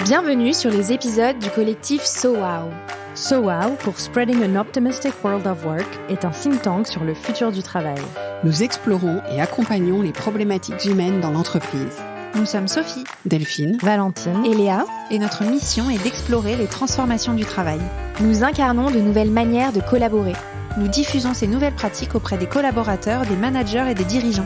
Bienvenue sur les épisodes du collectif SoWow. SoWow, pour Spreading an Optimistic World of Work, est un think tank sur le futur du travail. Nous explorons et accompagnons les problématiques humaines dans l'entreprise. Nous sommes Sophie, Delphine, Valentine et Léa, et notre mission est d'explorer les transformations du travail. Nous incarnons de nouvelles manières de collaborer. Nous diffusons ces nouvelles pratiques auprès des collaborateurs, des managers et des dirigeants.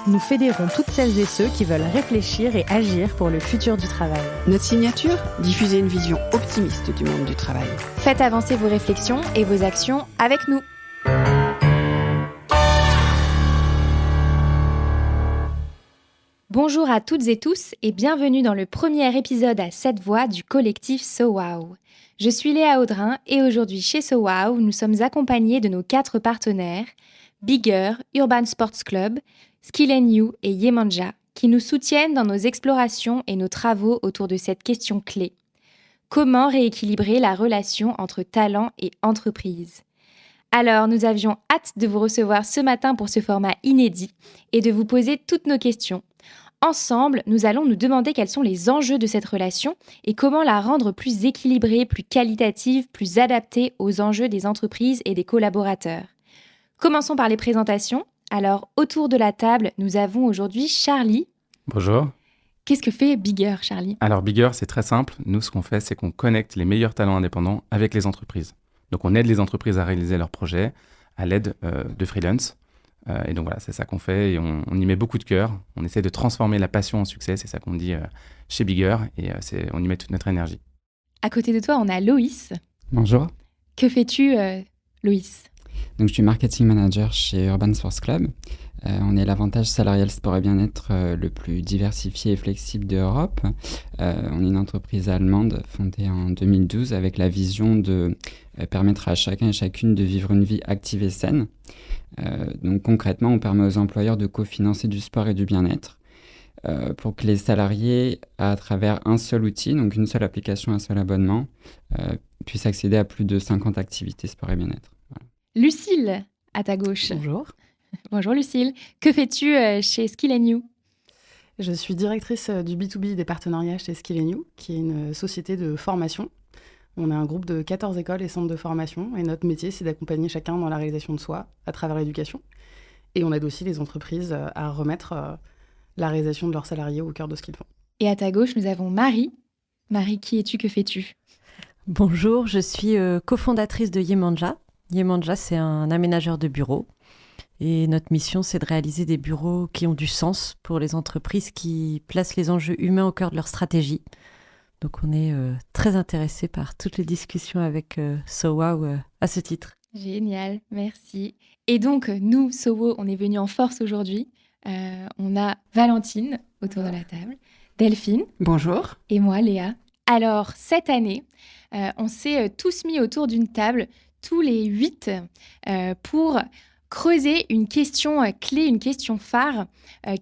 Nous fédérons toutes celles et ceux qui veulent réfléchir et agir pour le futur du travail. Notre signature ? Diffuser une vision optimiste du monde du travail. Faites avancer vos réflexions et vos actions avec nous. Bonjour à toutes et tous et bienvenue dans le premier épisode à 7 voix du collectif SoWow. Je suis Léa Audrin et aujourd'hui chez SoWow, nous sommes accompagnés de nos 4 partenaires, Bigger, Urban Sports Club, Skill & You et Yemanja, qui nous soutiennent dans nos explorations et nos travaux autour de cette question clé. Comment rééquilibrer la relation entre talent et entreprise ? Alors, nous avions hâte de vous recevoir ce matin pour ce format inédit et de vous poser toutes nos questions. Ensemble, nous allons nous demander quels sont les enjeux de cette relation et comment la rendre plus équilibrée, plus qualitative, plus adaptée aux enjeux des entreprises et des collaborateurs. Commençons par les présentations. Alors, autour de la table, nous avons aujourd'hui Charlie. Bonjour. Qu'est-ce que fait Bigger, Charlie ? Alors, Bigger, c'est très simple. Nous, ce qu'on fait, c'est qu'on connecte les meilleurs talents indépendants avec les entreprises. Donc, on aide les entreprises à réaliser leurs projets à l'aide de freelance. Et donc, voilà, c'est ça qu'on fait et on y met beaucoup de cœur. On essaie de transformer la passion en succès, c'est ça qu'on dit chez Bigger et on y met toute notre énergie. À côté de toi, on a Loïs. Bonjour. Que fais-tu, Loïs ? Donc, je suis marketing manager chez Urban Sports Club. On est l'avantage salarial sport et bien-être le plus diversifié et flexible d'Europe. On est une entreprise allemande fondée en 2012 avec la vision de permettre à chacun et chacune de vivre une vie active et saine. Donc concrètement, on permet aux employeurs de cofinancer du sport et du bien-être pour que les salariés, à travers un seul outil, donc une seule application, un seul abonnement, puissent accéder à plus de 50 activités sport et bien-être. Voilà. Lucille, à ta gauche. Bonjour. Bonjour Lucille. Que fais-tu chez Skill & You ? Je suis directrice du B2B des partenariats chez Skill & You, qui est une société de formation. On est un groupe de 14 écoles et centres de formation et notre métier, c'est d'accompagner chacun dans la réalisation de soi à travers l'éducation. Et on aide aussi les entreprises à remettre la réalisation de leurs salariés au cœur de ce qu'ils font. Et à ta gauche, nous avons Marie. Marie, qui es-tu ? Que fais-tu ? Bonjour, je suis cofondatrice de Yemanja. Yemanja, c'est un aménageur de bureaux. Et notre mission, c'est de réaliser des bureaux qui ont du sens pour les entreprises qui placent les enjeux humains au cœur de leur stratégie. Donc, on est très intéressés par toutes les discussions avec SoWow à ce titre. Génial, merci. Et donc, nous, SoWow, on est venus en force aujourd'hui. On a Valentine autour de la table, Delphine. Bonjour. Et moi, Léa. Alors, cette année, on s'est tous mis autour d'une table, tous les 8, pour creuser une question clé, une question phare,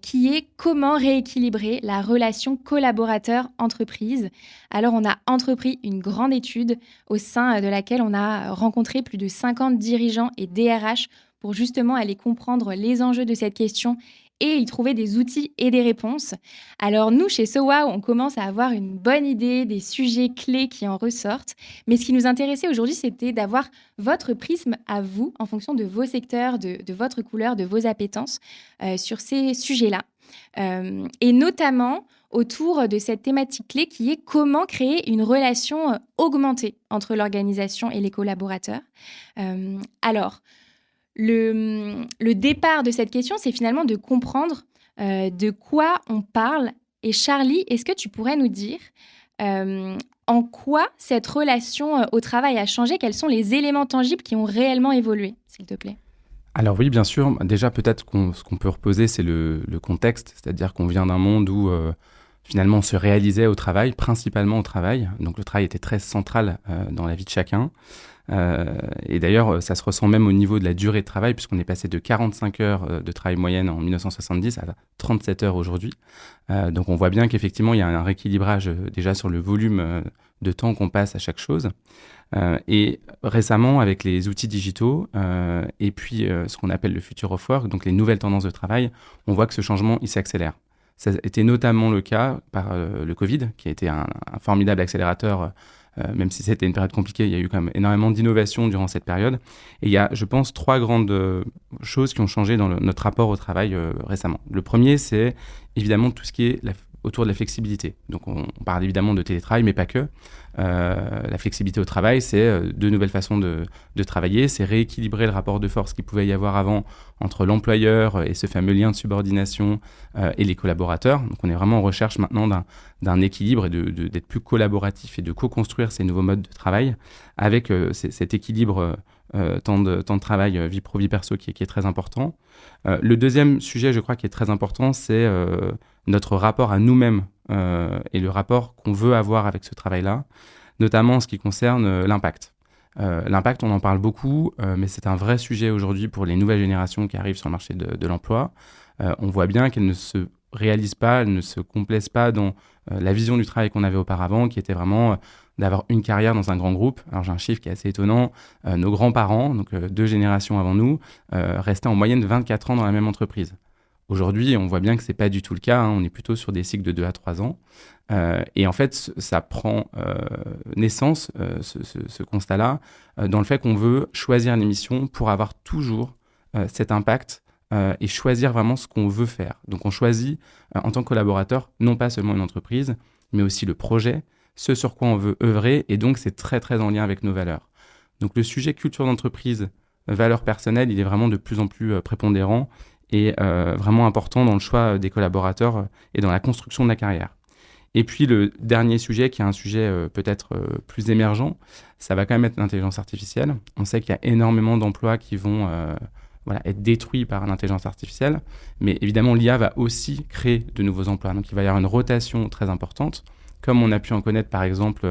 qui est comment rééquilibrer la relation collaborateur-entreprise. Alors, on a entrepris une grande étude au sein de laquelle on a rencontré plus de 50 dirigeants et DRH pour justement aller comprendre les enjeux de cette question et y trouver des outils et des réponses. Alors nous, chez SoWow, on commence à avoir une bonne idée des sujets clés qui en ressortent. Mais ce qui nous intéressait aujourd'hui, c'était d'avoir votre prisme à vous, en fonction de vos secteurs, de votre couleur, de vos appétences, sur ces sujets-là. Et notamment autour de cette thématique clé qui est comment créer une relation augmentée entre l'organisation et les collaborateurs. Alors, le départ de cette question, c'est finalement de comprendre de quoi on parle. Et Charlie, est-ce que tu pourrais nous dire en quoi cette relation au travail a changé ? Quels sont les éléments tangibles qui ont réellement évolué, s'il te plaît ? Alors oui, bien sûr. Déjà, peut-être ce qu'on peut reposer, c'est le contexte. C'est-à-dire qu'on vient d'un monde où finalement on se réalisait au travail, principalement au travail. Donc le travail était très central dans la vie de chacun. Et d'ailleurs, ça se ressent même au niveau de la durée de travail, puisqu'on est passé de 45 heures de travail moyenne en 1970 à 37 heures aujourd'hui. Donc on voit bien qu'effectivement, il y a un rééquilibrage déjà sur le volume de temps qu'on passe à chaque chose. Et récemment, avec les outils digitaux et puis ce qu'on appelle le future of work, donc les nouvelles tendances de travail, on voit que ce changement, il s'accélère. Ça a été notamment le cas par le Covid, qui a été un formidable accélérateur. Même si c'était une période compliquée, il y a eu quand même énormément d'innovations durant cette période. Et il y a, je pense, 3 grandes choses qui ont changé dans notre rapport au travail récemment. Le premier, c'est évidemment tout ce qui est autour de la flexibilité. Donc on parle évidemment de télétravail, mais pas que. La flexibilité au travail, c'est de nouvelles façons de travailler, c'est rééquilibrer le rapport de force qu'il pouvait y avoir avant entre l'employeur et ce fameux lien de subordination et les collaborateurs. Donc on est vraiment en recherche maintenant d'un équilibre et d'être plus collaboratif et de co-construire ces nouveaux modes de travail avec cet équilibre temps de travail, vie pro, vie perso qui est très important. Le deuxième sujet, je crois, qui est très important, c'est notre rapport à nous-mêmes et le rapport qu'on veut avoir avec ce travail-là, notamment en ce qui concerne l'impact. L'impact, on en parle beaucoup, mais c'est un vrai sujet aujourd'hui pour les nouvelles générations qui arrivent sur le marché de l'emploi. On voit bien qu'elles ne se réalisent pas, elles ne se complaisent pas dans la vision du travail qu'on avait auparavant, qui était vraiment d'avoir une carrière dans un grand groupe. Alors j'ai un chiffre qui est assez étonnant. Nos grands-parents, donc 2 générations avant nous, restaient en moyenne 24 ans dans la même entreprise. Aujourd'hui, on voit bien que ce n'est pas du tout le cas. On est plutôt sur des cycles de 2 à 3 ans. Et en fait, ça prend naissance, ce constat-là, dans le fait qu'on veut choisir les missions pour avoir toujours cet impact et choisir vraiment ce qu'on veut faire. Donc on choisit en tant que collaborateur, non pas seulement une entreprise, mais aussi le projet, ce sur quoi on veut œuvrer, et donc c'est très très en lien avec nos valeurs. Donc le sujet culture d'entreprise, valeurs personnelles, il est vraiment de plus en plus prépondérant et vraiment important dans le choix des collaborateurs et dans la construction de la carrière. Et puis le dernier sujet, qui est un sujet peut-être plus émergent, ça va quand même être l'intelligence artificielle. On sait qu'il y a énormément d'emplois qui vont être détruits par l'intelligence artificielle, mais évidemment l'IA va aussi créer de nouveaux emplois. Donc il va y avoir une rotation très importante, comme on a pu en connaître par exemple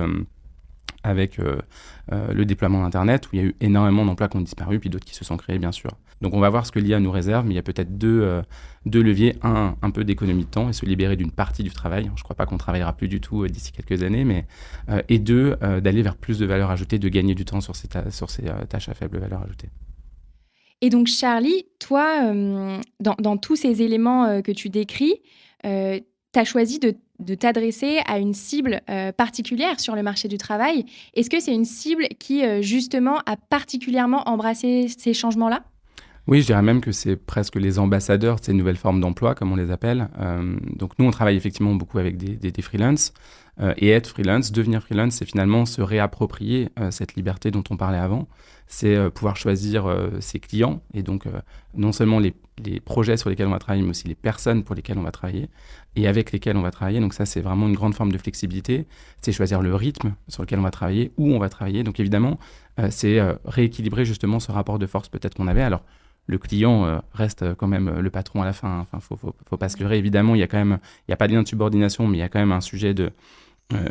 avec le déploiement d'Internet, où il y a eu énormément d'emplois qui ont disparu, puis d'autres qui se sont créés, bien sûr. Donc on va voir ce que l'IA nous réserve, mais il y a peut-être deux leviers. Un peu d'économie de temps et se libérer d'une partie du travail. Je ne crois pas qu'on ne travaillera plus du tout d'ici quelques années, mais et deux, d'aller vers plus de valeur ajoutée, de gagner du temps sur ces tâches à faible valeur ajoutée. Et donc Charlie, toi, dans tous ces éléments que tu décris, tu as choisi de t'adresser à une cible particulière sur le marché du travail. Est-ce que c'est une cible qui, justement, a particulièrement embrassé ces changements-là ? Oui, je dirais même que c'est presque les ambassadeurs de ces nouvelles formes d'emploi, comme on les appelle. Donc nous, on travaille effectivement beaucoup avec des freelances. Et être freelance, devenir freelance, c'est finalement se réapproprier cette liberté dont on parlait avant. C'est pouvoir choisir ses clients et donc non seulement les projets sur lesquels on va travailler, mais aussi les personnes pour lesquelles on va travailler et avec lesquelles on va travailler. Donc ça, c'est vraiment une grande forme de flexibilité. C'est choisir le rythme sur lequel on va travailler, où on va travailler. Donc évidemment, c'est rééquilibrer justement ce rapport de force peut-être qu'on avait. Alors, le client reste quand même le patron à la fin. Enfin, faut pas se leurrer. Évidemment, il y a pas de lien de subordination, mais il y a quand même un sujet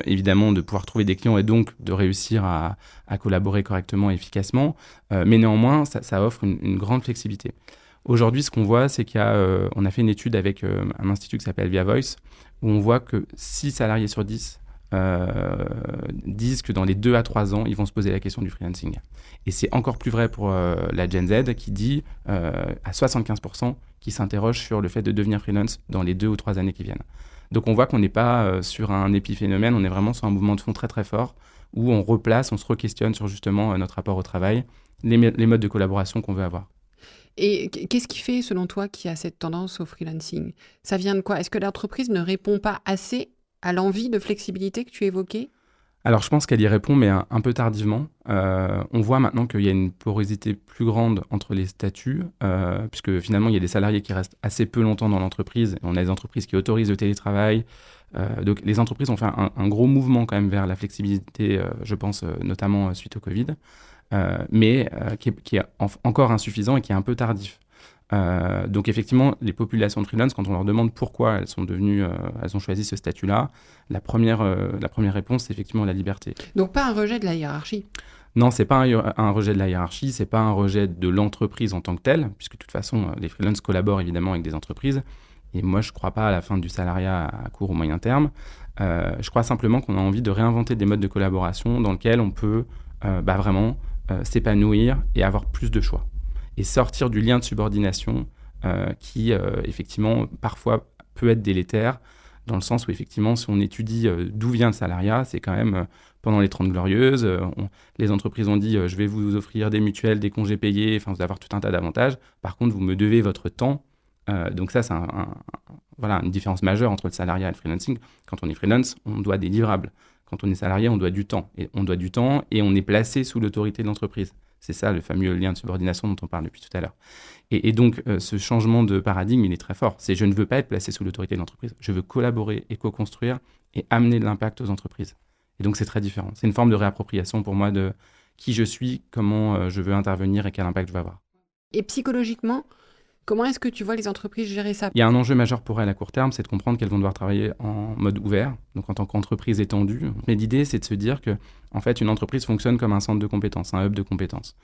évidemment, de pouvoir trouver des clients et donc de réussir à collaborer correctement et efficacement. Mais néanmoins, ça offre une grande flexibilité. Aujourd'hui, ce qu'on voit, c'est on a fait une étude avec un institut qui s'appelle Via Voice, où on voit que 6 salariés sur 10 disent que dans les 2 à 3 ans, ils vont se poser la question du freelancing. Et c'est encore plus vrai pour la Gen Z qui dit à 75% qui s'interroge sur le fait de devenir freelance dans les 2 ou 3 années qui viennent. Donc on voit qu'on n'est pas sur un épiphénomène, on est vraiment sur un mouvement de fond très très fort où on se re-questionne sur justement notre rapport au travail, les modes de collaboration qu'on veut avoir. Et qu'est-ce qui fait, selon toi, qu'il y a cette tendance au freelancing ? Ça vient de quoi ? Est-ce que l'entreprise ne répond pas assez à l'envie de flexibilité que tu évoquais ? Alors, je pense qu'elle y répond, mais un peu tardivement. On voit maintenant qu'il y a une porosité plus grande entre les statuts, puisque finalement, il y a des salariés qui restent assez peu longtemps dans l'entreprise. On a des entreprises qui autorisent le télétravail. Donc, les entreprises ont fait un gros mouvement quand même vers la flexibilité, je pense, notamment suite au Covid, mais qui est encore insuffisant et qui est un peu tardif. Donc effectivement, les populations de freelance, quand on leur demande pourquoi elles ont choisi ce statut-là, la première réponse, c'est effectivement la liberté. Donc pas un rejet de la hiérarchie ? Non, c'est pas un rejet de la hiérarchie, c'est pas un rejet de l'entreprise en tant que telle, puisque de toute façon, les freelances collaborent évidemment avec des entreprises. Et moi, je ne crois pas à la fin du salariat à court ou moyen terme. Je crois simplement qu'on a envie de réinventer des modes de collaboration dans lesquels on peut vraiment s'épanouir et avoir plus de choix. Et sortir du lien de subordination qui, effectivement, parfois peut être délétère, dans le sens où effectivement, si on étudie d'où vient le salariat, c'est quand même pendant les 30 Glorieuses, les entreprises ont dit je vais vous offrir des mutuelles, des congés payés, enfin vous allez avoir tout un tas d'avantages. Par contre, vous me devez votre temps. Donc ça, c'est voilà, une différence majeure entre le salariat et le freelancing. Quand on est freelance, on doit des livrables. Quand on est salarié, on doit du temps. Et on doit du temps et on est placé sous l'autorité de l'entreprise. C'est ça le fameux lien de subordination dont on parle depuis tout à l'heure. Et donc, ce changement de paradigme, il est très fort. C'est je ne veux pas être placé sous l'autorité de l'entreprise. Je veux collaborer et co-construire et amener de l'impact aux entreprises. Et donc, c'est très différent. C'est une forme de réappropriation pour moi de qui je suis, comment je veux intervenir et quel impact je veux avoir. Et psychologiquement, comment est-ce que tu vois les entreprises gérer ça ? Il y a un enjeu majeur pour elles à court terme, c'est de comprendre qu'elles vont devoir travailler en mode ouvert, donc en tant qu'entreprise étendue. Mais l'idée, c'est de se dire que, en fait, une entreprise fonctionne comme un centre de compétences, un hub de compétences.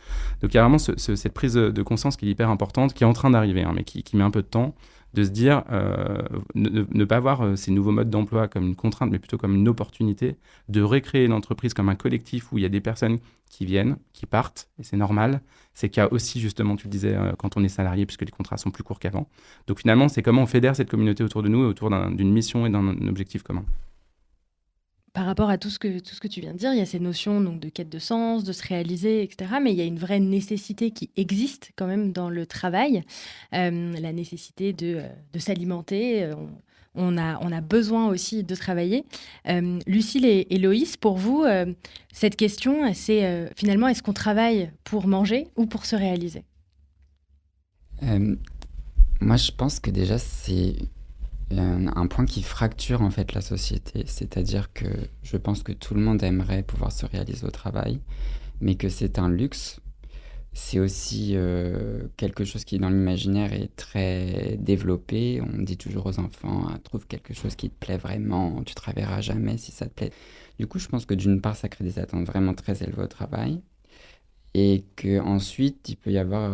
Donc il y a vraiment cette prise de conscience qui est hyper importante, qui est en train d'arriver, mais qui met un peu de temps, de se dire, ne pas voir ces nouveaux modes d'emploi comme une contrainte, mais plutôt comme une opportunité de recréer l'entreprise comme un collectif où il y a des personnes qui viennent, qui partent, et c'est normal. C'est qu'il y a aussi, justement, tu le disais, quand on est salarié, puisque les contrats sont plus courts qu'avant. Donc finalement, c'est comment on fédère cette communauté autour de nous, autour d'une mission et d'un objectif commun. Par rapport à tout ce que tu viens de dire, il y a ces notions donc, de quête de sens, de se réaliser, etc. Mais il y a une vraie nécessité qui existe quand même dans le travail, la nécessité de s'alimenter. On a besoin aussi de travailler. Lucille et Loïs, pour vous, cette question, c'est finalement, est-ce qu'on travaille pour manger ou pour se réaliser ? Moi, je pense que déjà, c'est un point qui fracture en fait la société. C'est-à-dire que je pense que tout le monde aimerait pouvoir se réaliser au travail, mais que c'est un luxe. C'est aussi quelque chose qui, dans l'imaginaire, est très développé. On dit toujours aux enfants, trouve quelque chose qui te plaît vraiment, tu ne travailleras jamais si ça te plaît. Du coup, je pense que d'une part, ça crée des attentes vraiment très élevées au travail. Et qu'ensuite, il peut y avoir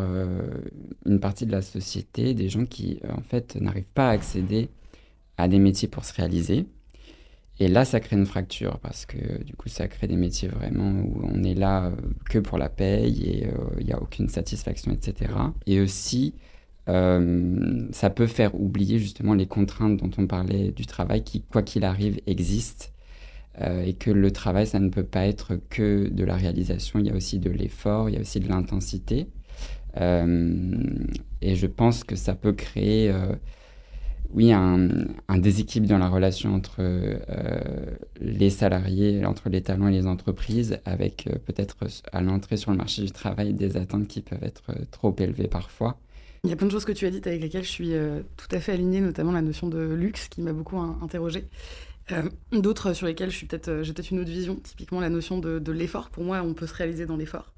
une partie de la société, des gens qui, en fait, n'arrivent pas à accéder à des métiers pour se réaliser. Et là, ça crée une fracture parce que du coup, ça crée des métiers vraiment où on est là que pour la paye et il n'y a aucune satisfaction, etc. Et aussi, ça peut faire oublier justement les contraintes dont on parlait du travail qui, quoi qu'il arrive, existent. Et que le travail, ça ne peut pas être que de la réalisation. Il y a aussi de l'effort, il y a aussi de l'intensité. Et je pense que ça peut créer... oui, un déséquilibre dans la relation entre les salariés, entre les talents et les entreprises, avec peut-être à l'entrée sur le marché du travail des attentes qui peuvent être trop élevées parfois. Il y a plein de choses que tu as dites avec lesquelles je suis tout à fait alignée, notamment la notion de luxe qui m'a beaucoup interrogée. D'autres sur lesquelles j'ai peut-être une autre vision, typiquement la notion de l'effort. Pour moi, on peut se réaliser dans l'effort.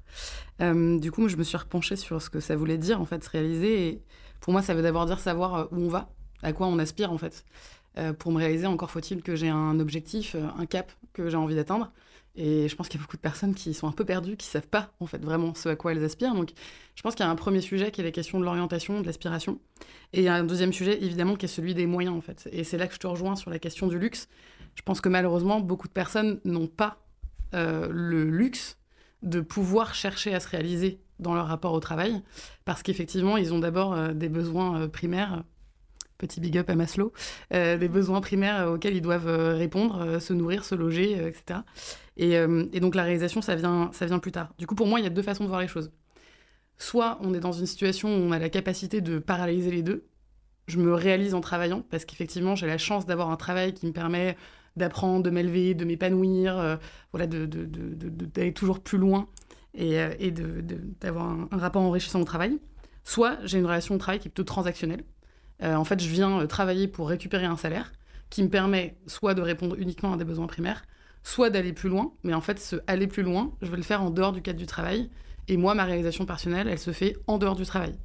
Du coup, moi, je me suis repenchée sur ce que ça voulait dire, en fait, se réaliser. Et pour moi, ça veut d'abord dire savoir où on va, à quoi on aspire en fait. Pour me réaliser, encore faut-il que j'ai un objectif, un cap que j'ai envie d'atteindre. Et je pense qu'il y a beaucoup de personnes qui sont un peu perdues, qui ne savent pas en fait vraiment ce à quoi elles aspirent. Donc je pense qu'il y a un premier sujet qui est la question de l'orientation, de l'aspiration. Et il y a un deuxième sujet évidemment qui est celui des moyens en fait. Et c'est là que je te rejoins sur la question du luxe. Je pense que malheureusement, beaucoup de personnes n'ont pas le luxe de pouvoir chercher à se réaliser dans leur rapport au travail. Parce qu'effectivement, ils ont d'abord des besoins primaires. Petit big up à Maslow, des besoins primaires auxquels ils doivent répondre, se nourrir, se loger, etc. Et donc la réalisation, ça vient plus tard. Du coup, pour moi, il y a deux façons de voir les choses. Soit on est dans une situation où on a la capacité de paralléliser les deux. Je me réalise en travaillant, parce qu'effectivement, j'ai la chance d'avoir un travail qui me permet d'apprendre, de m'élever, de m'épanouir, voilà, d'aller toujours plus loin et d'avoir un rapport enrichissant au travail. Soit j'ai une relation au travail qui est plutôt transactionnelle. En fait, je viens travailler pour récupérer un salaire qui me permet soit de répondre uniquement à des besoins primaires, soit d'aller plus loin. Mais en fait, aller plus loin, je vais le faire en dehors du cadre du travail. Et moi, ma réalisation personnelle, elle se fait en dehors du travail.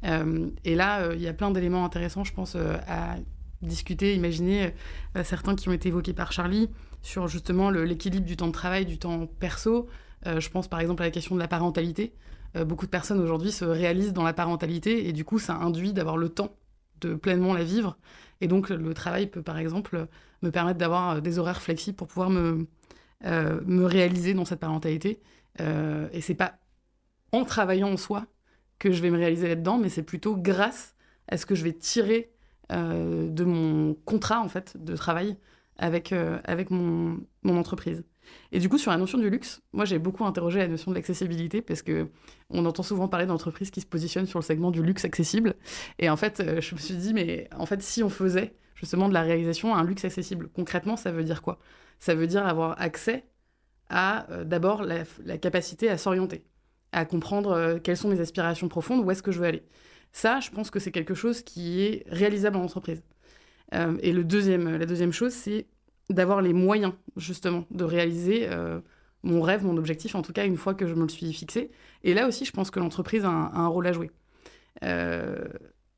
Et là, il y a plein d'éléments intéressants, je pense, à discuter, imaginer. Certains qui ont été évoqués par Charlie sur justement l'équilibre du temps de travail, du temps perso. Je pense par exemple à la question de la parentalité. Beaucoup de personnes aujourd'hui se réalisent dans la parentalité et du coup, ça induit d'avoir le temps de pleinement la vivre. Et donc, le travail peut, par exemple, me permettre d'avoir des horaires flexibles pour pouvoir me réaliser dans cette parentalité. Et c'est pas en travaillant en soi que je vais me réaliser là-dedans, mais c'est plutôt grâce à ce que je vais tirer de mon contrat en fait de travail avec mon entreprise. Et du coup, sur la notion du luxe, moi j'ai beaucoup interrogé la notion de l'accessibilité parce que on entend souvent parler d'entreprises qui se positionnent sur le segment du luxe accessible. Et en fait, je me suis dit, mais en fait, si on faisait justement de la réalisation un luxe accessible, concrètement, ça veut dire quoi ? Ça veut dire avoir accès à d'abord la capacité à s'orienter, à comprendre quelles sont mes aspirations profondes, où est-ce que je veux aller. Ça, je pense que c'est quelque chose qui est réalisable en entreprise. Et la deuxième chose, c'est d'avoir les moyens, justement, de réaliser mon rêve, mon objectif, en tout cas, une fois que je me le suis fixé. Et là aussi, je pense que l'entreprise a un rôle à jouer.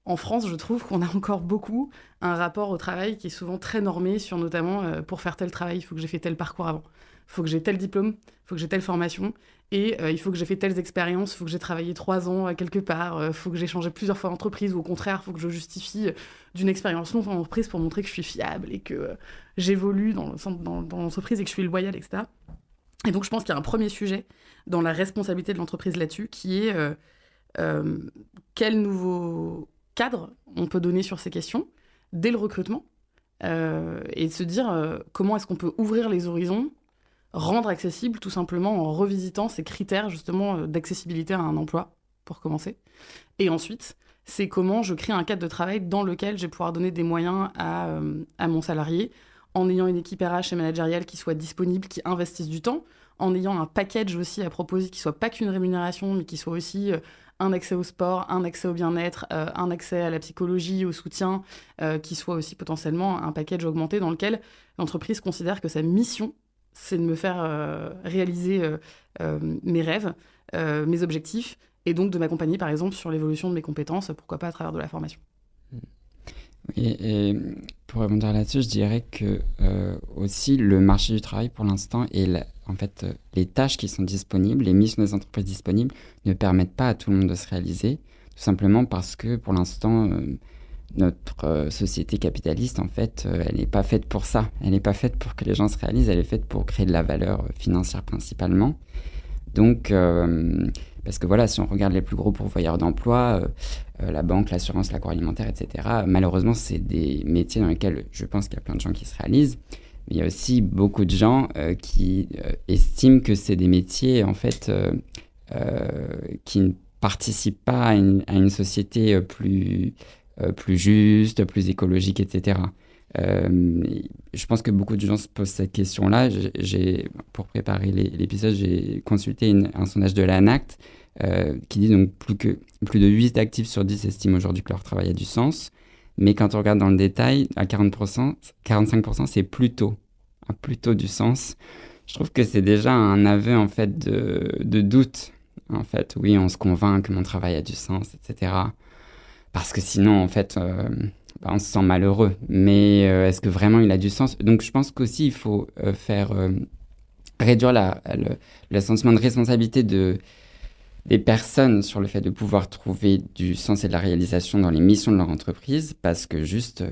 En France, je trouve qu'on a encore beaucoup un rapport au travail qui est souvent très normé sur notamment, pour faire tel travail, il faut que j'ai fait tel parcours avant. Il faut que j'ai tel diplôme, il faut que j'ai telle formation, et il faut que j'ai fait telles expériences, il faut que j'ai travaillé 3 ans quelque part, il faut que j'ai changé plusieurs fois d'entreprise, ou au contraire, il faut que je justifie d'une expérience longue en entreprise pour montrer que je suis fiable et que j'évolue dans l'entreprise et que je suis loyale, etc. Et donc, je pense qu'il y a un premier sujet dans la responsabilité de l'entreprise là-dessus, qui est quel nouveau cadre on peut donner sur ces questions dès le recrutement, et de se dire comment est-ce qu'on peut ouvrir les horizons, rendre accessible tout simplement en revisitant ces critères justement d'accessibilité à un emploi, pour commencer. Et ensuite, c'est comment je crée un cadre de travail dans lequel je vais pouvoir donner des moyens à mon salarié, en ayant une équipe RH et managériale qui soit disponible, qui investisse du temps, en ayant un package aussi à proposer qui soit pas qu'une rémunération, mais qui soit aussi un accès au sport, un accès au bien-être, un accès à la psychologie, au soutien, qui soit aussi potentiellement un package augmenté dans lequel l'entreprise considère que sa mission, c'est de me faire réaliser mes rêves, mes objectifs, et donc de m'accompagner par exemple sur l'évolution de mes compétences, pourquoi pas à travers de la formation. Et pour rebondir là-dessus, je dirais que aussi le marché du travail pour l'instant et en fait les tâches qui sont disponibles, les missions des entreprises disponibles ne permettent pas à tout le monde de se réaliser, tout simplement parce que pour l'instant notre société capitaliste en fait elle n'est pas faite pour ça, elle n'est pas faite pour que les gens se réalisent, elle est faite pour créer de la valeur financière principalement. Donc parce que voilà, si on regarde les plus gros pourvoyeurs d'emploi, la banque, l'assurance, l'agroalimentaire, etc., malheureusement, c'est des métiers dans lesquels je pense qu'il y a plein de gens qui se réalisent. Mais il y a aussi beaucoup de gens qui estiment que c'est des métiers, en fait, qui ne participent pas à une société plus juste, plus écologique, etc. Je pense que beaucoup de gens se posent cette question-là. Pour préparer l'épisode, j'ai consulté un sondage de l'ANACT qui dit donc plus de 8 actifs sur 10 estiment aujourd'hui que leur travail a du sens. Mais quand on regarde dans le détail, à 45%, c'est plutôt du sens. Je trouve que c'est déjà un aveu en fait de doute. En fait, oui, on se convainc que mon travail a du sens, etc. Parce que sinon, en fait, on se sent malheureux. Mais est-ce que vraiment il a du sens ? Donc, je pense qu'aussi, il faut réduire le sentiment de responsabilité des personnes sur le fait de pouvoir trouver du sens et de la réalisation dans les missions de leur entreprise, parce que juste,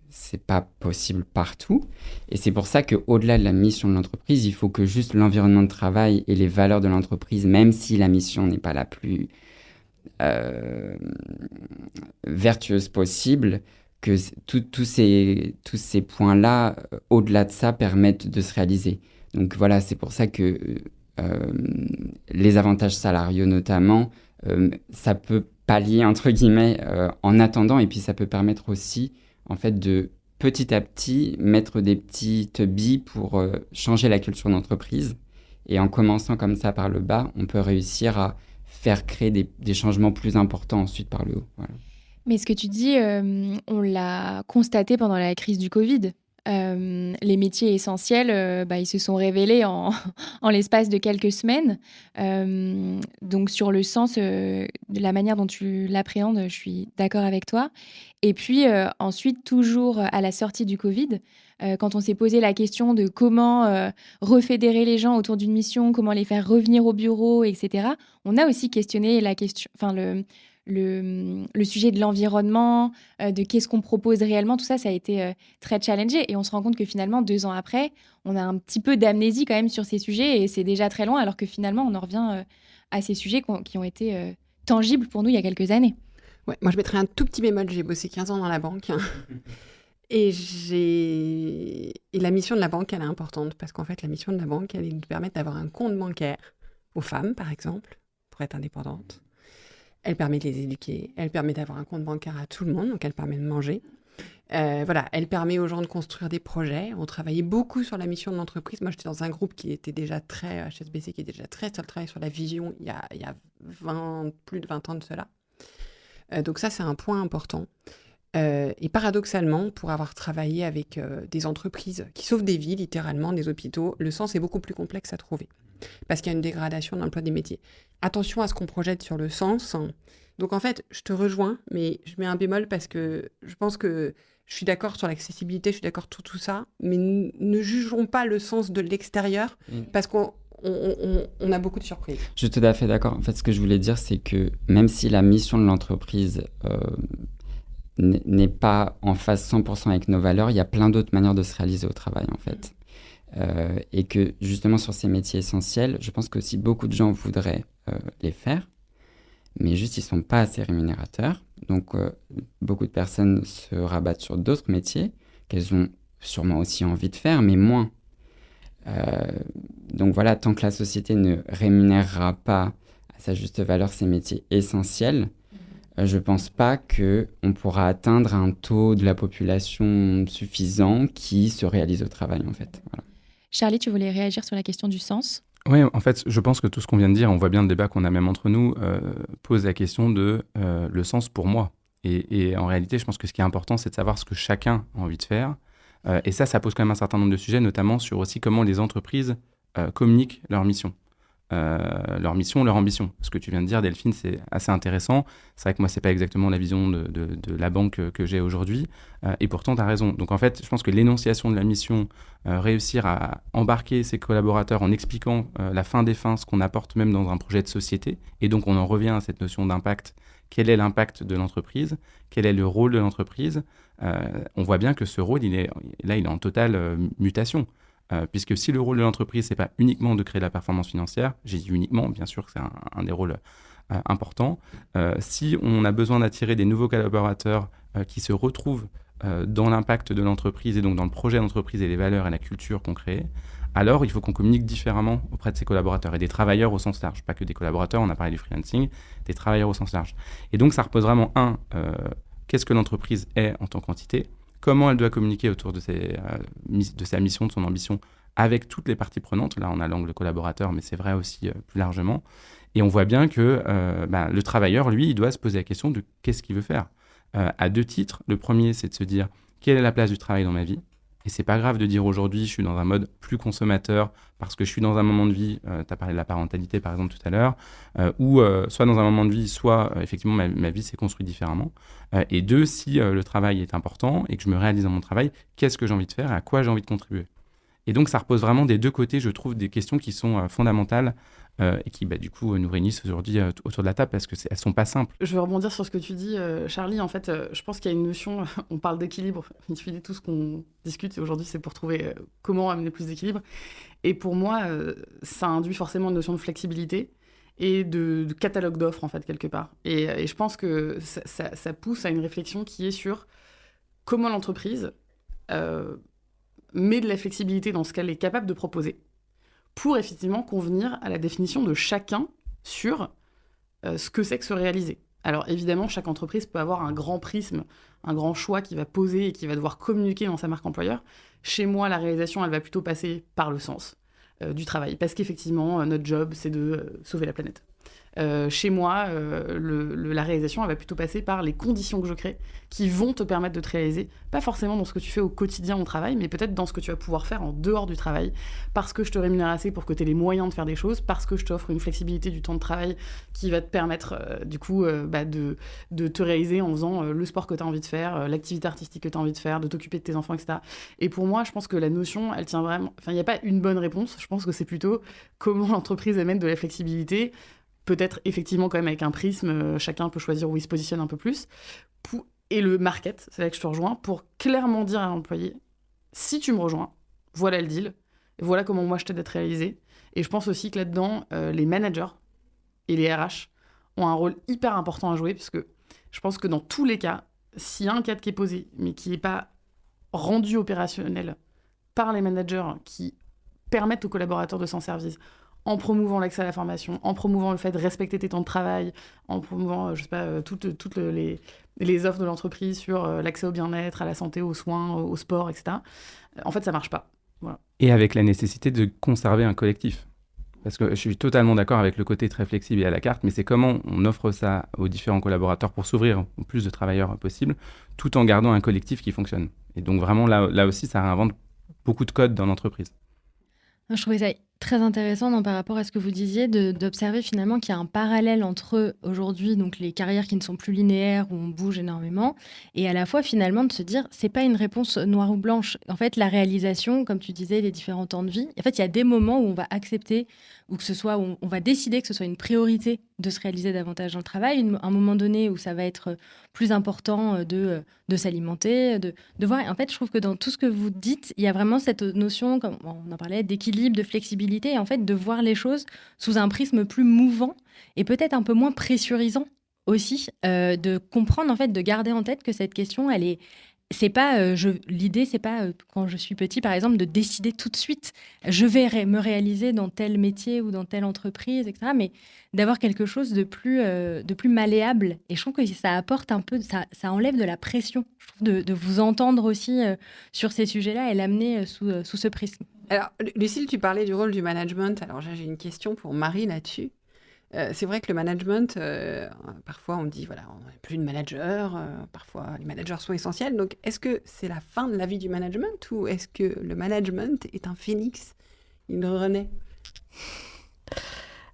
c'est pas possible partout. Et c'est pour ça qu'au-delà de la mission de l'entreprise, il faut que juste l'environnement de travail et les valeurs de l'entreprise, même si la mission n'est pas la plus vertueuse possible, que tous ces points-là, au-delà de ça, permettent de se réaliser. Donc voilà, c'est pour ça que les avantages salariaux notamment, ça peut pallier, entre guillemets, en attendant, et puis ça peut permettre aussi, en fait, de petit à petit mettre des petites billes pour changer la culture d'entreprise. Et en commençant comme ça par le bas, on peut réussir à faire créer des changements plus importants ensuite par le haut. Voilà. Mais ce que tu dis, on l'a constaté pendant la crise du Covid. Les métiers essentiels, ils se sont révélés en l'espace de quelques semaines. Donc sur le sens, de la manière dont tu l'appréhendes, je suis d'accord avec toi. Et puis ensuite, toujours à la sortie du Covid, quand on s'est posé la question de comment refédérer les gens autour d'une mission, comment les faire revenir au bureau, etc., on a aussi questionné la question, le sujet de l'environnement, de qu'est-ce qu'on propose réellement, tout ça, ça a été très challengé. Et on se rend compte que finalement, 2 ans après, on a un petit peu d'amnésie quand même sur ces sujets et c'est déjà très loin, alors que finalement, on en revient à ces sujets qui ont été tangibles pour nous il y a quelques années. Ouais, moi, je mettrais un tout petit bémol. J'ai bossé 15 ans dans la banque. Et la mission de la banque, elle est importante parce qu'en fait, la mission de la banque, elle est de permettre d'avoir un compte bancaire aux femmes, par exemple, pour être indépendante. Elle permet de les éduquer. Elle permet d'avoir un compte bancaire à tout le monde, donc elle permet de manger. Voilà, elle permet aux gens de construire des projets. On travaillait beaucoup sur la mission de l'entreprise. Moi, j'étais dans un groupe qui était déjà très, HSBC, qui était déjà très sur le travail sur la vision il y a plus de 20 ans de cela. Donc ça, c'est un point important. Et paradoxalement, pour avoir travaillé avec des entreprises qui sauvent des vies, littéralement, des hôpitaux, le sens est beaucoup plus complexe à trouver. Parce qu'il y a une dégradation dans l'emploi des métiers. Attention à ce qu'on projette sur le sens. Donc en fait, je te rejoins, mais je mets un bémol parce que je pense que je suis d'accord sur l'accessibilité, je suis d'accord sur tout ça, mais ne jugeons pas le sens de l'extérieur parce qu'on a beaucoup de surprises. Je suis tout à fait d'accord. En fait, ce que je voulais dire, c'est que même si la mission de l'entreprise n'est pas en phase 100% avec nos valeurs, il y a plein d'autres manières de se réaliser au travail, en fait. Et que justement, sur ces métiers essentiels, je pense que si beaucoup de gens voudraient les faire, mais juste ils ne sont pas assez rémunérateurs. Donc, beaucoup de personnes se rabattent sur d'autres métiers qu'elles ont sûrement aussi envie de faire, mais moins. Donc voilà, tant que la société ne rémunérera pas à sa juste valeur ces métiers essentiels, je ne pense pas qu'on pourra atteindre un taux de la population suffisant qui se réalise au travail, en fait. Voilà. Charlie, tu voulais réagir sur la question du sens ? Oui, en fait, je pense que tout ce qu'on vient de dire, on voit bien le débat qu'on a même entre nous, pose la question de le sens pour moi. Et en réalité, je pense que ce qui est important, c'est de savoir ce que chacun a envie de faire. Et ça pose quand même un certain nombre de sujets, notamment sur aussi comment les entreprises communiquent leur mission, leur ambition. Ce que tu viens de dire, Delphine, c'est assez intéressant. C'est vrai que moi, c'est pas exactement la vision de la banque que j'ai aujourd'hui. Et pourtant, tu as raison. Donc en fait, je pense que l'énonciation de la mission, réussir à embarquer ses collaborateurs en expliquant la fin des fins, ce qu'on apporte même dans un projet de société. Et donc, on en revient à cette notion d'impact. Quel est l'impact de l'entreprise ? Quel est le rôle de l'entreprise ? On voit bien que ce rôle, il est en totale mutation. Puisque si le rôle de l'entreprise, c'est pas uniquement de créer de la performance financière, j'ai dit uniquement, bien sûr que c'est un des rôles importants, si on a besoin d'attirer des nouveaux collaborateurs qui se retrouvent dans l'impact de l'entreprise et donc dans le projet d'entreprise et les valeurs et la culture qu'on crée, alors il faut qu'on communique différemment auprès de ses collaborateurs et des travailleurs au sens large, pas que des collaborateurs, on a parlé du freelancing, des travailleurs au sens large. Et donc ça repose vraiment qu'est-ce que l'entreprise est en tant qu'entité ? Comment elle doit communiquer autour de sa mission, de son ambition, avec toutes les parties prenantes. Là, on a l'angle collaborateur, mais c'est vrai aussi plus largement. Et on voit bien que le travailleur, lui, il doit se poser la question de qu'est-ce qu'il veut faire. À deux titres. Le premier, c'est de se dire quelle est la place du travail dans ma vie. Et c'est pas grave de dire aujourd'hui, je suis dans un mode plus consommateur parce que je suis dans un moment de vie, tu as parlé de la parentalité par exemple tout à l'heure, ou soit dans un moment de vie, soit effectivement ma vie s'est construite différemment. Et deux, si le travail est important et que je me réalise dans mon travail, qu'est-ce que j'ai envie de faire et à quoi j'ai envie de contribuer ? Et donc ça repose vraiment des deux côtés, je trouve, des questions qui sont fondamentales et qui du coup nous réunissent aujourd'hui autour de la table parce qu'elles ne sont pas simples. Je veux rebondir sur ce que tu dis, Charlie. En fait, je pense qu'il y a une notion, on parle d'équilibre. Tout ce qu'on discute aujourd'hui, c'est pour trouver comment amener plus d'équilibre. Et pour moi, ça induit forcément une notion de flexibilité et de catalogue d'offres, en fait, quelque part. Et je pense que ça pousse à une réflexion qui est sur comment l'entreprise met de la flexibilité dans ce qu'elle est capable de proposer pour effectivement convenir à la définition de chacun sur ce que c'est que se réaliser. Alors évidemment, chaque entreprise peut avoir un grand prisme, un grand choix qui va poser et qui va devoir communiquer dans sa marque employeur. Chez moi, la réalisation, elle va plutôt passer par le sens du travail, parce qu'effectivement, notre job, c'est de sauver la planète. Chez moi, la réalisation, elle va plutôt passer par les conditions que je crée qui vont te permettre de te réaliser, pas forcément dans ce que tu fais au quotidien au travail, mais peut-être dans ce que tu vas pouvoir faire en dehors du travail, parce que je te rémunère assez pour que tu aies les moyens de faire des choses, parce que je t'offre une flexibilité du temps de travail qui va te permettre de te réaliser en faisant le sport que tu as envie de faire, l'activité artistique que tu as envie de faire, de t'occuper de tes enfants, etc. Et pour moi, je pense que la notion, elle tient vraiment... Enfin, il n'y a pas une bonne réponse, je pense que c'est plutôt comment l'entreprise amène de la flexibilité. Peut-être effectivement quand même avec un prisme, chacun peut choisir où il se positionne un peu plus. Et le market, c'est là que je te rejoins, pour clairement dire à l'employé, si tu me rejoins, voilà le deal, voilà comment moi je t'aide à te réaliser. Et je pense aussi que là-dedans, les managers et les RH ont un rôle hyper important à jouer, parce que Je pense que dans tous les cas, s'il y a un cadre qui est posé, mais qui n'est pas rendu opérationnel par les managers qui permettent aux collaborateurs de s'en servir, en promouvant l'accès à la formation, en promouvant le fait de respecter tes temps de travail, en promouvant, toutes les offres de l'entreprise sur l'accès au bien-être, à la santé, aux soins, au sport, etc. En fait, ça marche pas. Voilà. Et avec la nécessité de conserver un collectif. Parce que je suis totalement d'accord avec le côté très flexible et à la carte, mais c'est comment on offre ça aux différents collaborateurs pour s'ouvrir au plus de travailleurs possible, tout en gardant un collectif qui fonctionne. Et donc vraiment, là aussi, ça réinvente beaucoup de codes dans l'entreprise. Je trouvais ça très intéressant par rapport à ce que vous disiez, d'observer finalement qu'il y a un parallèle entre aujourd'hui, donc les carrières qui ne sont plus linéaires, où on bouge énormément, et à la fois finalement de se dire, c'est pas une réponse noire ou blanche. En fait, la réalisation, comme tu disais, les différents temps de vie, en fait, il y a des moments où on va accepter, ou que ce soit, où on va décider que ce soit une priorité de se réaliser davantage dans le travail, un moment donné où ça va être plus important de s'alimenter, de voir. Et en fait, je trouve que dans tout ce que vous dites, il y a vraiment cette notion, comme on en parlait, d'équilibre, de flexibilité, et en fait, de voir les choses sous un prisme plus mouvant et peut-être un peu moins pressurisant aussi, de comprendre, en fait, de garder en tête que cette question, elle est... C'est pas, l'idée, c'est pas, quand je suis petit, par exemple, de décider tout de suite, je vais me réaliser dans tel métier ou dans telle entreprise, etc. Mais d'avoir quelque chose de plus malléable. Et je trouve que ça apporte un peu, ça enlève de la pression, je trouve, de vous entendre aussi sur ces sujets-là et l'amener sous ce prisme. Alors, Lucille, tu parlais du rôle du management. Alors, j'ai une question pour Marie là-dessus. C'est vrai que le management, parfois on dit, voilà, on n'est plus de manager, parfois les managers sont essentiels. Donc, est-ce que c'est la fin de la vie du management ou est-ce que le management est un phénix, il renaît?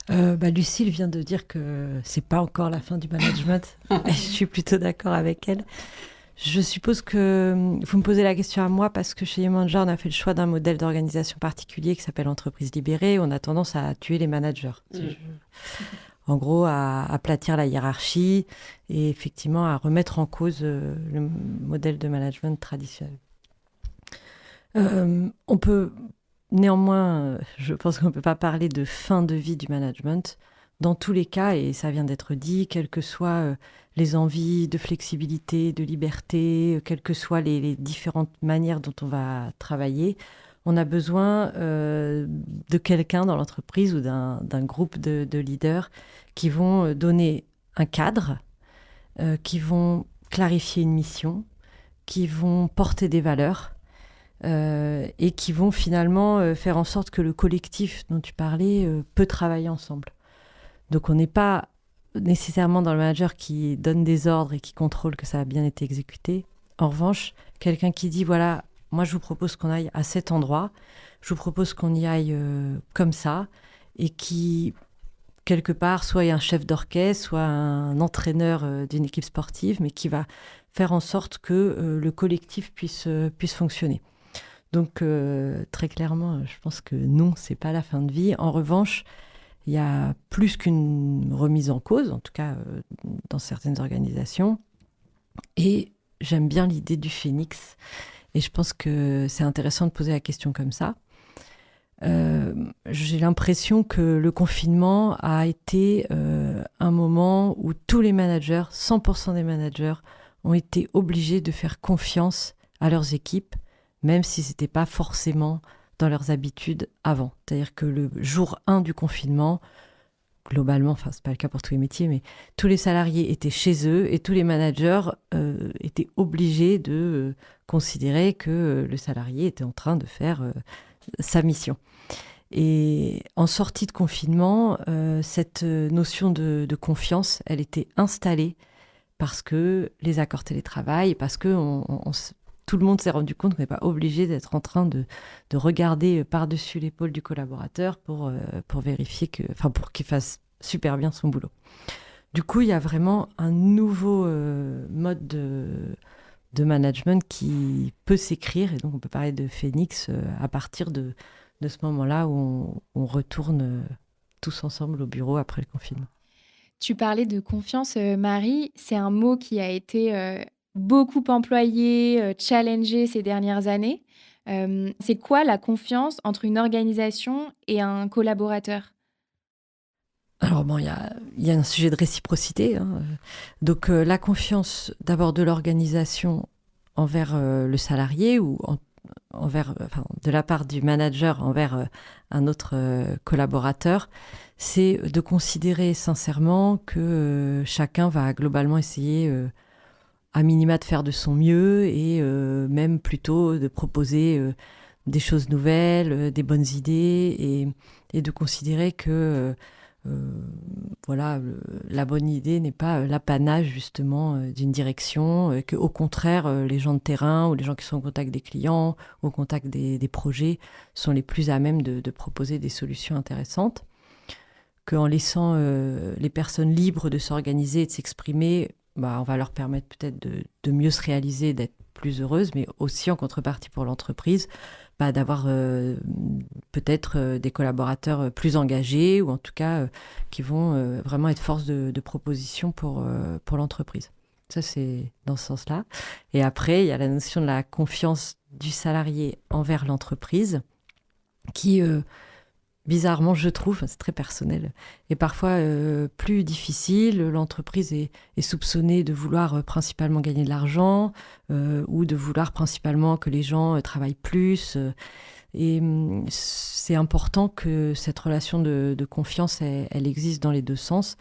Lucille vient de dire que c'est pas encore la fin du management. Et je suis plutôt d'accord avec elle. Je suppose que vous me posez la question à moi parce que chez Yemanja, on a fait le choix d'un modèle d'organisation particulier qui s'appelle entreprise libérée. On a tendance à tuer les managers. En gros, à aplatir la hiérarchie et effectivement à remettre en cause le modèle de management traditionnel. On peut néanmoins, je pense qu'on ne peut pas parler de fin de vie du management. Dans tous les cas, et ça vient d'être dit, quelles que soient les envies de flexibilité, de liberté, quelles que soient les différentes manières dont on va travailler, on a besoin de quelqu'un dans l'entreprise ou d'un groupe de leaders qui vont donner un cadre, qui vont clarifier une mission, qui vont porter des valeurs et qui vont finalement faire en sorte que le collectif dont tu parlais peut travailler ensemble. Donc on n'est pas nécessairement dans le manager qui donne des ordres et qui contrôle que ça a bien été exécuté. En revanche, quelqu'un qui dit, voilà, moi je vous propose qu'on aille à cet endroit, je vous propose qu'on y aille comme ça, et qui, quelque part, soit est un chef d'orchestre, soit un entraîneur d'une équipe sportive, mais qui va faire en sorte que le collectif puisse fonctionner. Donc très clairement, je pense que non, c'est pas la fin de vie. En revanche, il y a plus qu'une remise en cause, en tout cas dans certaines organisations. Et j'aime bien l'idée du phénix. Et je pense que c'est intéressant de poser la question comme ça. J'ai l'impression que le confinement a été un moment où tous les managers, 100% des managers, ont été obligés de faire confiance à leurs équipes, même si ce n'était pas forcément dans leurs habitudes avant. C'est-à-dire que le jour 1 du confinement, globalement, enfin c'est pas le cas pour tous les métiers, mais tous les salariés étaient chez eux et tous les managers étaient obligés de considérer que le salarié était en train de faire sa mission. Et en sortie de confinement, cette notion de confiance, elle était installée parce que les accords télétravail, parce que tout le monde s'est rendu compte qu'on n'est pas obligé d'être en train de regarder par-dessus l'épaule du collaborateur pour vérifier pour qu'il fasse super bien son boulot. Du coup, il y a vraiment un nouveau mode de management qui peut s'écrire, et donc on peut parler de phénix à partir de ce moment-là où on retourne tous ensemble au bureau après le confinement. Tu parlais de confiance, Marie. C'est un mot qui a été beaucoup employé, challengé ces dernières années. C'est quoi la confiance entre une organisation et un collaborateur ? Alors bon, il y a un sujet de réciprocité, hein. Donc la confiance d'abord de l'organisation envers le salarié ou de la part du manager envers un autre collaborateur, c'est de considérer sincèrement que chacun va globalement essayer à minima de faire de son mieux et même plutôt de proposer des choses nouvelles, des bonnes idées et de considérer que la bonne idée n'est pas l'apanage justement d'une direction, que au contraire les gens de terrain ou les gens qui sont au contact des clients, au contact des projets sont les plus à même de proposer des solutions intéressantes, qu'en laissant les personnes libres de s'organiser et de s'exprimer, on va leur permettre peut-être de mieux se réaliser, d'être plus heureuses, mais aussi en contrepartie pour l'entreprise, d'avoir peut-être des collaborateurs plus engagés ou en tout cas qui vont vraiment être force de proposition pour l'entreprise. Ça, c'est dans ce sens-là. Et après, il y a la notion de la confiance du salarié envers l'entreprise qui, bizarrement, je trouve, c'est très personnel, est parfois plus difficile. L'entreprise est soupçonnée de vouloir principalement gagner de l'argent ou de vouloir principalement que les gens travaillent plus. Et c'est important que cette relation de confiance, elle existe dans les deux sens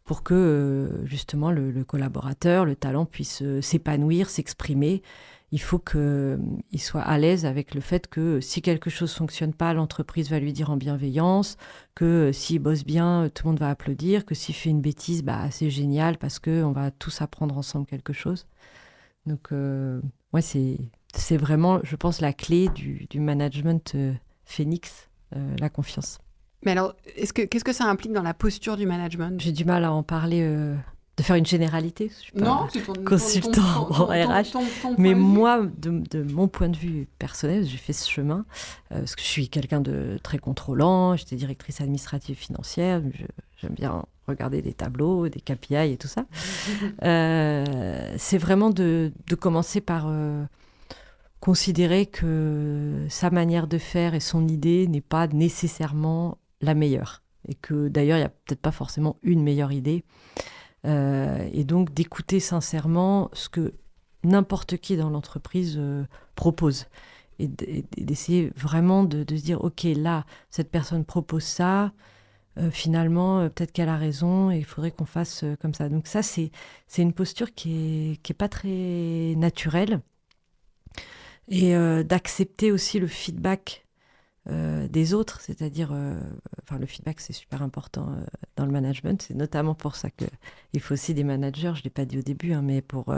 pour que justement le collaborateur, le talent puisse s'épanouir, s'exprimer. Il faut qu'il soit à l'aise avec le fait que si quelque chose ne fonctionne pas, l'entreprise va lui dire en bienveillance, que s'il bosse bien, tout le monde va applaudir, que s'il fait une bêtise, c'est génial parce qu'on va tous apprendre ensemble quelque chose. Donc, c'est vraiment, je pense, la clé du management Phoenix, la confiance. Mais alors, qu'est-ce que ça implique dans la posture du management ? J'ai du mal à en parler... de faire une généralité, je suis pas consultant en RH, mais moi, de mon point de vue personnel, j'ai fait ce chemin, parce que je suis quelqu'un de très contrôlant, j'étais directrice administrative financière, j'aime bien regarder des tableaux, des KPI et tout ça. C'est vraiment de commencer par considérer que sa manière de faire et son idée n'est pas nécessairement la meilleure, et que d'ailleurs, il n'y a peut-être pas forcément une meilleure idée. Et donc d'écouter sincèrement ce que n'importe qui dans l'entreprise propose et d'essayer vraiment de se dire ok, là cette personne propose ça, finalement peut-être qu'elle a raison et il faudrait qu'on fasse comme ça. Donc ça c'est une posture qui est pas très naturelle, et d'accepter aussi le feedback des autres, c'est-à-dire, le feedback c'est super important dans le management, c'est notamment pour ça qu'il faut aussi des managers, je ne l'ai pas dit au début, mais pour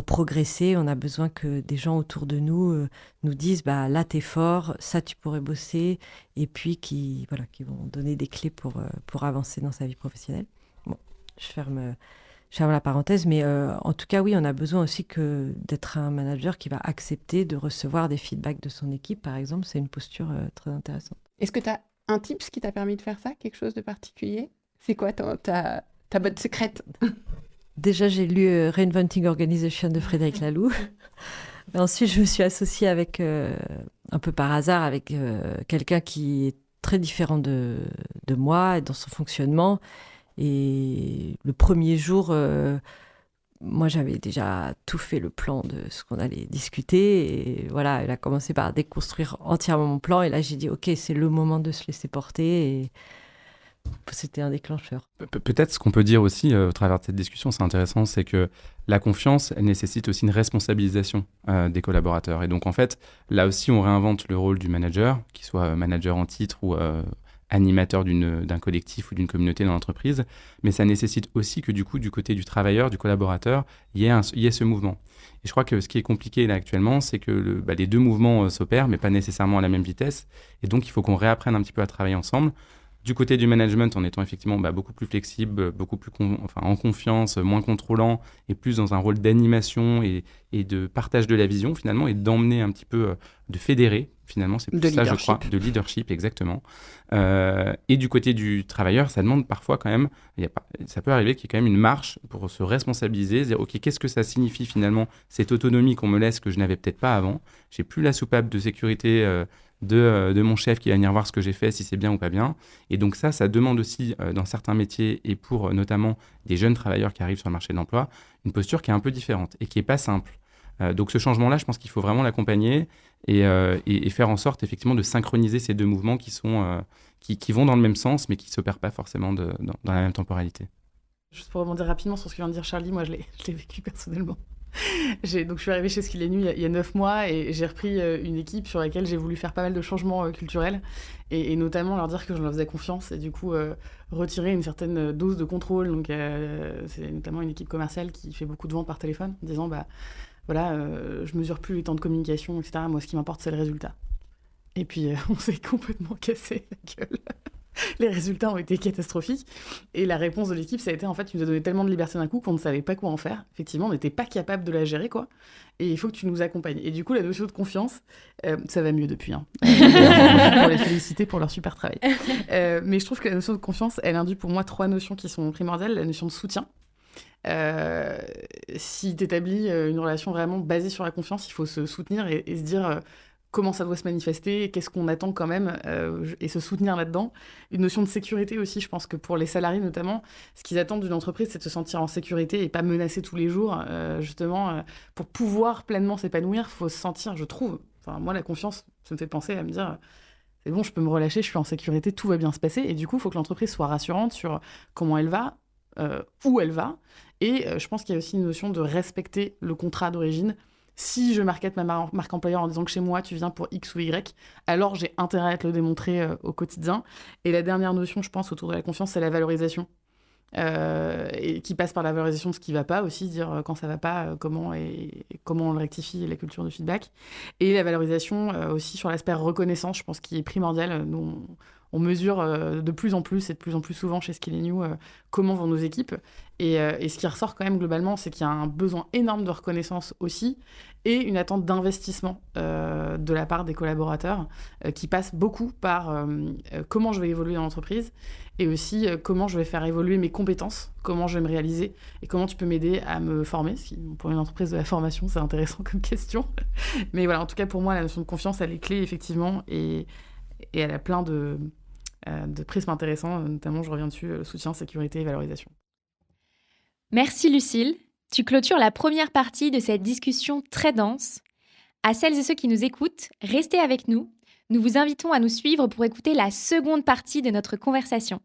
progresser, on a besoin que des gens autour de nous nous disent, là t'es fort, ça tu pourrais bosser, et puis qui vont donner des clés pour avancer dans sa vie professionnelle. Bon, je ferme la parenthèse, mais en tout cas, oui, on a besoin aussi d'être un manager qui va accepter de recevoir des feedbacks de son équipe, par exemple. C'est une posture très intéressante. Est-ce que tu as un tips qui t'a permis de faire ça ? Quelque chose de particulier ? C'est quoi ta botte secrète ? Déjà, j'ai lu Reinventing Organization de Frédéric Laloux. Ensuite, je me suis associée avec, un peu par hasard, avec quelqu'un qui est très différent de moi dans son fonctionnement. Et le premier jour, moi, j'avais déjà tout fait le plan de ce qu'on allait discuter. Et voilà, elle a commencé par déconstruire entièrement mon plan. Et là, j'ai dit, OK, c'est le moment de se laisser porter. Et c'était un déclencheur. Peut-être ce qu'on peut dire aussi au travers de cette discussion, c'est intéressant, c'est que la confiance, elle nécessite aussi une responsabilisation des collaborateurs. Et donc, en fait, là aussi, on réinvente le rôle du manager, qu'il soit manager en titre ou animateur d'un collectif ou d'une communauté dans l'entreprise, mais ça nécessite aussi que du coup, du côté du travailleur, du collaborateur, il y ait ce mouvement. Et je crois que ce qui est compliqué là actuellement, c'est que les deux mouvements s'opèrent, mais pas nécessairement à la même vitesse, et donc il faut qu'on réapprenne un petit peu à travailler ensemble. Du côté du management, en étant effectivement beaucoup plus flexible, beaucoup plus en confiance, moins contrôlant, et plus dans un rôle d'animation et de partage de la vision finalement, et d'emmener un petit peu, de fédérer finalement, c'est plus ça je crois, de leadership exactement. Et du côté du travailleur, ça demande parfois quand même, ça peut arriver qu'il y ait quand même une marche pour se responsabiliser, se dire ok, qu'est-ce que ça signifie finalement cette autonomie qu'on me laisse que je n'avais peut-être pas avant. J'ai plus la soupape de sécurité de mon chef qui va venir voir ce que j'ai fait, si c'est bien ou pas bien. Et donc ça demande aussi, dans certains métiers et pour notamment des jeunes travailleurs qui arrivent sur le marché de l'emploi, une posture qui est un peu différente et qui n'est pas simple. Donc ce changement-là, je pense qu'il faut vraiment l'accompagner et faire en sorte effectivement de synchroniser ces deux mouvements qui vont dans le même sens, mais qui ne s'opèrent pas forcément dans la même temporalité. Juste pour rebondir rapidement sur ce que vient de dire Charlie, moi je l'ai vécu personnellement. Donc je suis arrivée chez Skill & You il y a 9 mois et j'ai repris une équipe sur laquelle j'ai voulu faire pas mal de changements culturels et notamment leur dire que je leur faisais confiance et du coup retirer une certaine dose de contrôle. Donc c'est notamment une équipe commerciale qui fait beaucoup de ventes par téléphone en disant je mesure plus les temps de communication, etc. Moi ce qui m'importe c'est le résultat. Et puis on s'est complètement cassé la gueule. Les résultats ont été catastrophiques. Et la réponse de l'équipe, ça a été, en fait, tu nous as donné tellement de liberté d'un coup qu'on ne savait pas quoi en faire. Effectivement, on n'était pas capable de la gérer, quoi. Et il faut que tu nous accompagnes. Et du coup, la notion de confiance, ça va mieux depuis. Hein. Pour les féliciter pour leur super travail. Mais je trouve que la notion de confiance, elle induit pour moi 3 notions qui sont primordiales. La notion de soutien. Si tu établis une relation vraiment basée sur la confiance, il faut se soutenir et se dire... comment ça doit se manifester, qu'est-ce qu'on attend quand même, et se soutenir là-dedans. Une notion de sécurité aussi, je pense que pour les salariés notamment, ce qu'ils attendent d'une entreprise, c'est de se sentir en sécurité et pas menacé tous les jours. Justement, pour pouvoir pleinement s'épanouir, il faut se sentir, je trouve, moi la confiance, ça me fait penser à me dire, c'est bon, je peux me relâcher, je suis en sécurité, tout va bien se passer, et du coup, il faut que l'entreprise soit rassurante sur comment elle va, où elle va, et je pense qu'il y a aussi une notion de respecter le contrat d'origine. Si je markete ma marque employeur en disant que chez moi, tu viens pour X ou Y, alors j'ai intérêt à te le démontrer au quotidien. Et la dernière notion, je pense, autour de la confiance, c'est la valorisation. Et qui passe par la valorisation de ce qui ne va pas aussi, dire quand ça ne va pas, comment on le rectifie, et la culture de feedback. Et la valorisation aussi sur l'aspect reconnaissance, je pense, qui est primordial. Nous, on mesure de plus en plus et de plus en plus souvent chez Skill & You comment vont nos équipes. Et ce qui ressort quand même globalement, c'est qu'il y a un besoin énorme de reconnaissance aussi et une attente d'investissement de la part des collaborateurs qui passe beaucoup par comment je vais évoluer dans l'entreprise et aussi comment je vais faire évoluer mes compétences, comment je vais me réaliser et comment tu peux m'aider à me former. Ce qui, pour une entreprise de la formation, c'est intéressant comme question. Mais voilà, en tout cas, pour moi, la notion de confiance, elle est clé, effectivement, et elle a plein de prismes intéressants, notamment, je reviens dessus, soutien, sécurité et valorisation. Merci Lucille. Tu clôtures la première partie de cette discussion très dense. À celles et ceux qui nous écoutent, restez avec nous. Nous vous invitons à nous suivre pour écouter la seconde partie de notre conversation.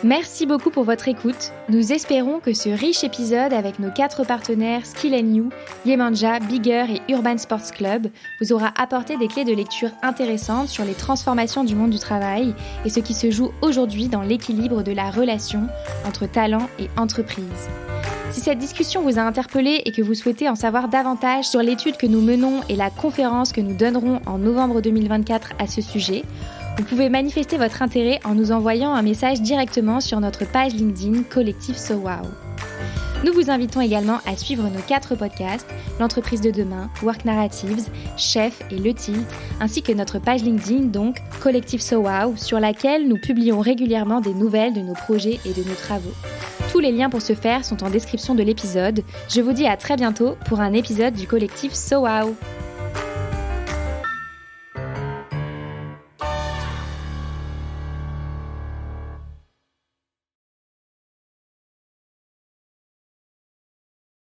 Merci beaucoup pour votre écoute. Nous espérons que ce riche épisode avec nos 4 partenaires Skill & You, Yemanja, Bigger et Urban Sports Club vous aura apporté des clés de lecture intéressantes sur les transformations du monde du travail et ce qui se joue aujourd'hui dans l'équilibre de la relation entre talent et entreprise. Si cette discussion vous a interpellé et que vous souhaitez en savoir davantage sur l'étude que nous menons et la conférence que nous donnerons en novembre 2024 à ce sujet, vous pouvez manifester votre intérêt en nous envoyant un message directement sur notre page LinkedIn Collectif So Wow. Nous vous invitons également à suivre nos 4 podcasts, L'entreprise de demain, Work Narratives, Chef et Le Tilt, ainsi que notre page LinkedIn, donc Collectif So Wow, sur laquelle nous publions régulièrement des nouvelles de nos projets et de nos travaux. Tous les liens pour ce faire sont en description de l'épisode. Je vous dis à très bientôt pour un épisode du Collectif So Wow.